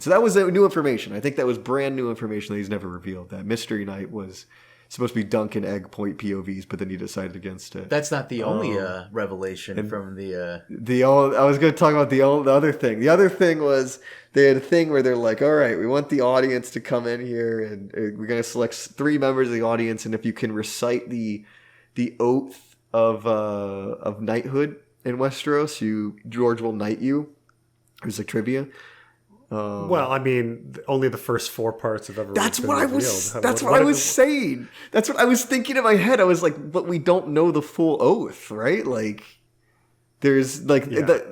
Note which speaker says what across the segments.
Speaker 1: So that was new information. I think that was brand new information that he's never revealed. That Mystery Knight was supposed to be dunk and egg point POVs, but then he decided against it.
Speaker 2: That's not the only revelation from the.
Speaker 1: I was going to talk about the other thing. The other thing was they had a thing where they're like, all right, we want the audience to come in here, and we're going to select 3 members of the audience, and if you can recite the oath of knighthood in Westeros, George will knight you. It was like trivia.
Speaker 3: Well, I mean, only the first 4 parts have ever.
Speaker 1: That's
Speaker 3: been
Speaker 1: what
Speaker 3: revealed.
Speaker 1: I was saying. That's what I was thinking in my head. I was like, but we don't know the full oath, right? Like, there's like,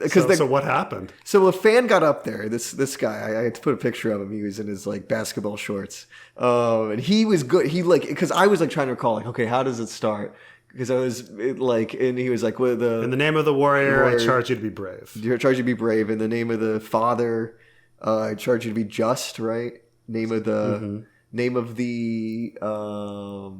Speaker 3: so what happened?
Speaker 1: So a fan got up there. This guy, I had to put a picture of him. He was in his like basketball shorts, and he was good. He like because I was like trying to recall like, okay, how does it start? Because I was and he was like, in
Speaker 3: the name of the warrior, I charge you to be brave.
Speaker 1: I charge you to be brave. In the name of the father. I charge you to be just, right? Name of the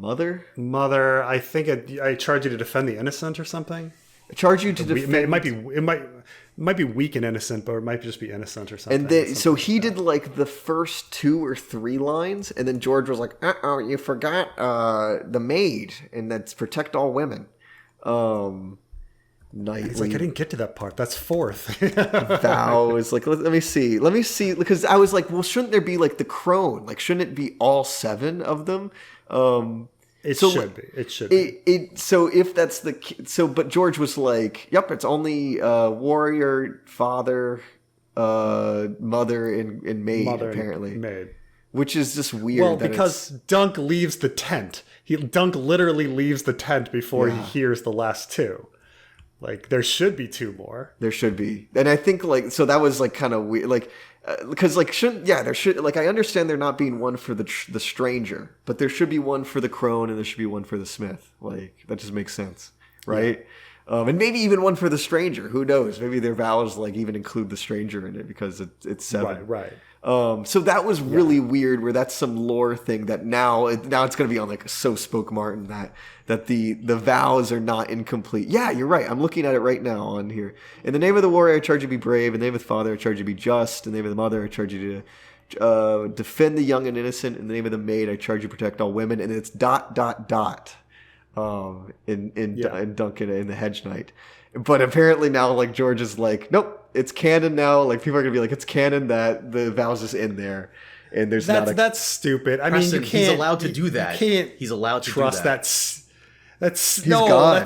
Speaker 1: mother.
Speaker 3: Mother, I think I charge you to defend the innocent or something.
Speaker 1: I charge you to defend.
Speaker 3: It might be weak and innocent, but it might just be innocent or something.
Speaker 1: And then, so he did like the first 2 or 3 lines, and then George was like, you forgot the maid, and that's protect all women.
Speaker 3: He's like, I didn't get to that part. That's 4th.
Speaker 1: Vows. Like, let me see, because I was like, well, shouldn't there be like the crone? Like, shouldn't it be all 7 of them?
Speaker 3: It should be.
Speaker 1: So if that's but George was like, yep, it's only warrior, father, mother, and maid, apparently.
Speaker 3: Maid.
Speaker 1: Which is just weird.
Speaker 3: Well, because Dunk leaves the tent. Dunk literally leaves the tent before he hears the last 2. Like, there should be 2 more.
Speaker 1: There should be. And I think, like, so that was, like, kind of weird. Like, because, like, there should, like, I understand there not being one for the stranger, but there should be one for the crone and there should be one for the smith. Like, that just makes sense, right? Yeah. And maybe even one for the stranger. Who knows? Maybe their vows, like, even include the stranger in it because it's 7.
Speaker 3: Right.
Speaker 1: So that was really weird where that's some lore thing that now it's going to be on like So Spoke Martin that the vows are not incomplete. Yeah, you're right. I'm looking at it right now on here. In the name of the warrior, I charge you to be brave. In the name of the father, I charge you to be just. In the name of the mother, I charge you to defend the young and innocent. In the name of the maid, I charge you to protect all women. And it's ... in Duncan in the Hedge Knight. But apparently now, like, George is like, nope, it's canon now. Like, people are going to be like, it's canon that the vows is in there. And there's
Speaker 3: that's stupid. I
Speaker 2: Preston,
Speaker 3: mean, you can't...
Speaker 2: He's allowed to do that. He's allowed to
Speaker 3: trust
Speaker 2: do that.
Speaker 3: That's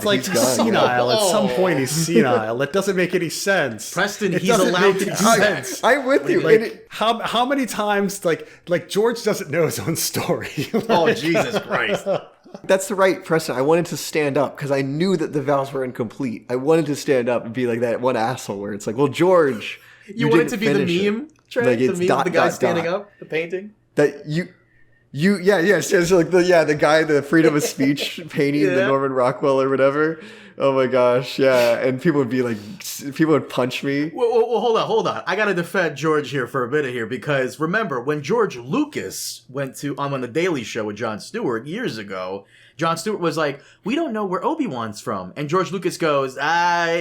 Speaker 1: like
Speaker 3: senile. At some point, he's senile. That doesn't make any sense.
Speaker 2: Preston, he's allowed to do that.
Speaker 1: I'm with you.
Speaker 3: Like, how many times, like George doesn't know his own story.
Speaker 2: Oh, Jesus Christ.
Speaker 1: That's the right, Preston. I wanted to stand up because I knew that the vows were incomplete. I wanted to stand up and be like that one asshole where it's like, well, George,
Speaker 2: you wanted to be the meme, Trey?
Speaker 1: Like,
Speaker 2: the meme of the guy standing
Speaker 1: up,
Speaker 2: the painting?
Speaker 1: That the guy, the freedom of speech painting, the Norman Rockwell or whatever. Oh my gosh, yeah. And people would punch me.
Speaker 2: Well, hold on. I got to defend George here for a minute here because remember when George Lucas went on the Daily Show with Jon Stewart years ago, Jon Stewart was like, we don't know where Obi-Wan's from. And George Lucas goes,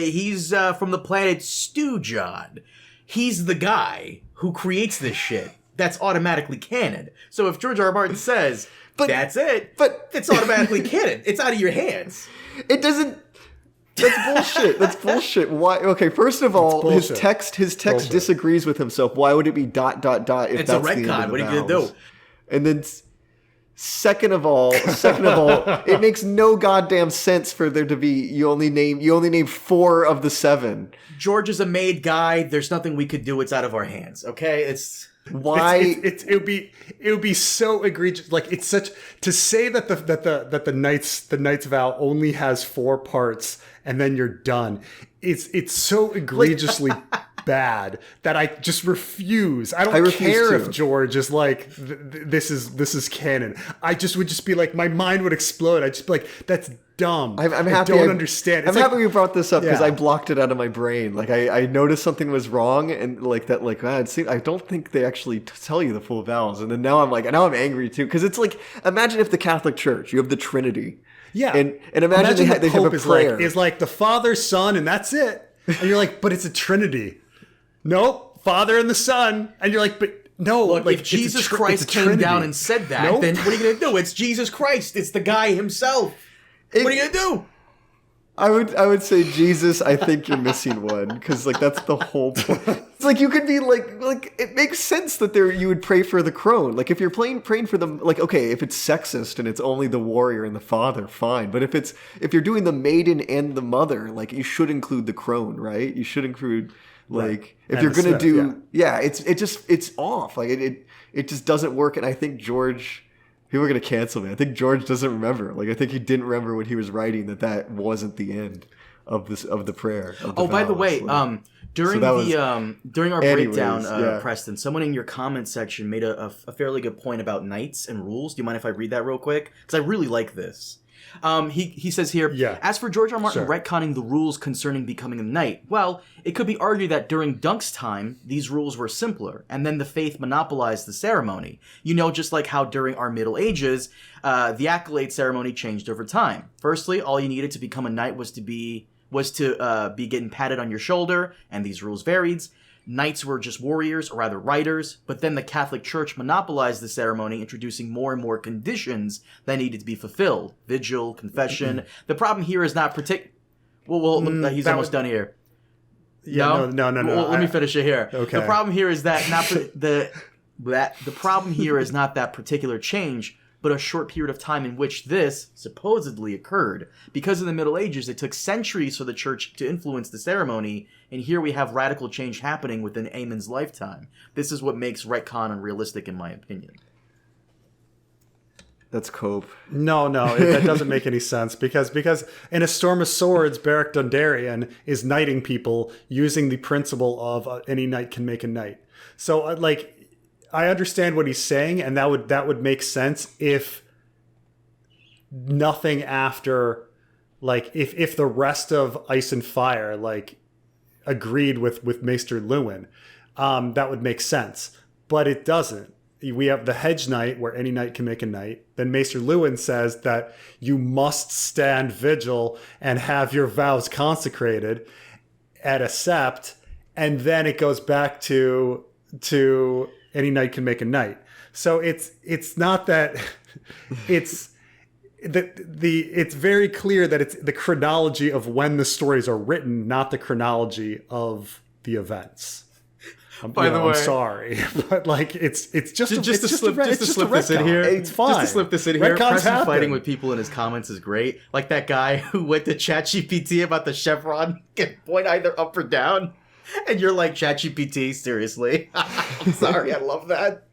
Speaker 2: he's from the planet Stew John. He's the guy who creates this shit. That's automatically canon. So if George R. R. Martin says, that's it, but it's automatically canon. It's out of your hands.
Speaker 1: It doesn't... That's bullshit. Why? Okay, first of all, his text disagrees with himself. Why would it be ... if
Speaker 2: it's
Speaker 1: that's
Speaker 2: a retcon? What are you gonna do?
Speaker 1: And then second of all, it makes no goddamn sense for there to be you only name 4 of the 7.
Speaker 2: George is a made guy. There's nothing we could do. It's out of our hands. Okay, it's
Speaker 3: why it would be so egregious. Like it's such to say that the knight's vow only has 4 parts and then you're done. It's so egregiously bad that I just refuse. I don't care if George is like this is canon. I would just be like my mind would explode. I'd just be like that's dumb.
Speaker 1: I'm happy.
Speaker 3: I don't understand.
Speaker 1: I'm happy you brought this up because I blocked it out of my brain. Like I noticed something was wrong and like that. Like I don't think they actually tell you the full vows. And then now I'm angry too because it's like imagine if the Catholic Church you have the Trinity.
Speaker 3: Yeah,
Speaker 1: and imagine they have a prayer.
Speaker 3: Is like the Father, Son, and that's it. And you're like, but it's a Trinity. Nope, Father and the Son. And you're like, but No,
Speaker 2: Look,
Speaker 3: like
Speaker 2: if Jesus
Speaker 3: it's a
Speaker 2: Christ came
Speaker 3: Trinity.
Speaker 2: down and said that,
Speaker 3: Nope.
Speaker 2: then what are you going to do? It's Jesus Christ. It's the guy himself. What are you going to do?
Speaker 1: I would say, Jesus, I think you're missing one, because like that's the whole point. It's like you could be like it makes sense that you would pray for the crone. Like if you're praying for them, like okay, if it's sexist and it's only the warrior and the father, fine. But if you're doing the maiden and the mother, like you should include the crone, right? You should include like if
Speaker 3: And
Speaker 1: you're
Speaker 3: the
Speaker 1: gonna
Speaker 3: Smith,
Speaker 1: do it's off. Like it just doesn't work. And I think George. People are going to cancel me. I think George doesn't remember. Like, I think he didn't remember when he was writing that wasn't the end of the prayer. Of the
Speaker 2: By the
Speaker 1: vows.
Speaker 2: way,
Speaker 1: Like,
Speaker 2: during during our
Speaker 1: anyways,
Speaker 2: breakdown,
Speaker 1: yeah.
Speaker 2: Preston, someone in your comment section made a fairly good point about knights and rules. Do you mind if I read that real quick? Because I really like this. He says here, as for George R. Martin retconning the rules concerning becoming a knight, well, it could be argued that during Dunk's time, these rules were simpler, and then the faith monopolized the ceremony. You know, just like how during our Middle Ages, the accolade ceremony changed over time. Firstly, all you needed to become a knight was to be getting patted on your shoulder, and these rules varied. Knights were just warriors, or rather riders, but then the Catholic Church monopolized the ceremony, introducing more and more conditions that needed to be fulfilled. Vigil, confession. The problem here is not Well, he's almost done here.
Speaker 3: Yeah, no.
Speaker 2: Well, let me finish it here.
Speaker 3: Okay.
Speaker 2: The problem here is that the problem here is not that particular change, but a short period of time in which this supposedly occurred. Because in the Middle Ages, it took centuries for the church to influence the ceremony, and here we have radical change happening within Aemon's lifetime. This is what makes retcon unrealistic, in my opinion.
Speaker 1: That's Cope.
Speaker 3: No, that doesn't make any sense because in A Storm of Swords, Beric Dondarrion is knighting people using the principle of any knight can make a knight. So, I understand what he's saying, and that would make sense if nothing after, like, if the rest of Ice and Fire, like, agreed with Maester Luwin, that would make sense. But it doesn't. We have the Hedge Knight, where any knight can make a knight. Then Maester Luwin says that you must stand vigil and have your vows consecrated at a sept, and then it goes back to any knight can make a knight. So it's not that it's it's very clear that it's the chronology of when the stories are written, not the chronology of the events.
Speaker 2: By the way,
Speaker 3: I'm sorry, but like it's just
Speaker 2: to slip this in here.
Speaker 3: It's fine.
Speaker 2: Just to slip this in here.
Speaker 3: Retcons
Speaker 2: Preston
Speaker 3: happen.
Speaker 2: fighting with people in his comments is great. Like that guy who went to ChatGPT about the chevron can point either up or down, and you're like, ChatGPT, seriously? I'm sorry, I love that.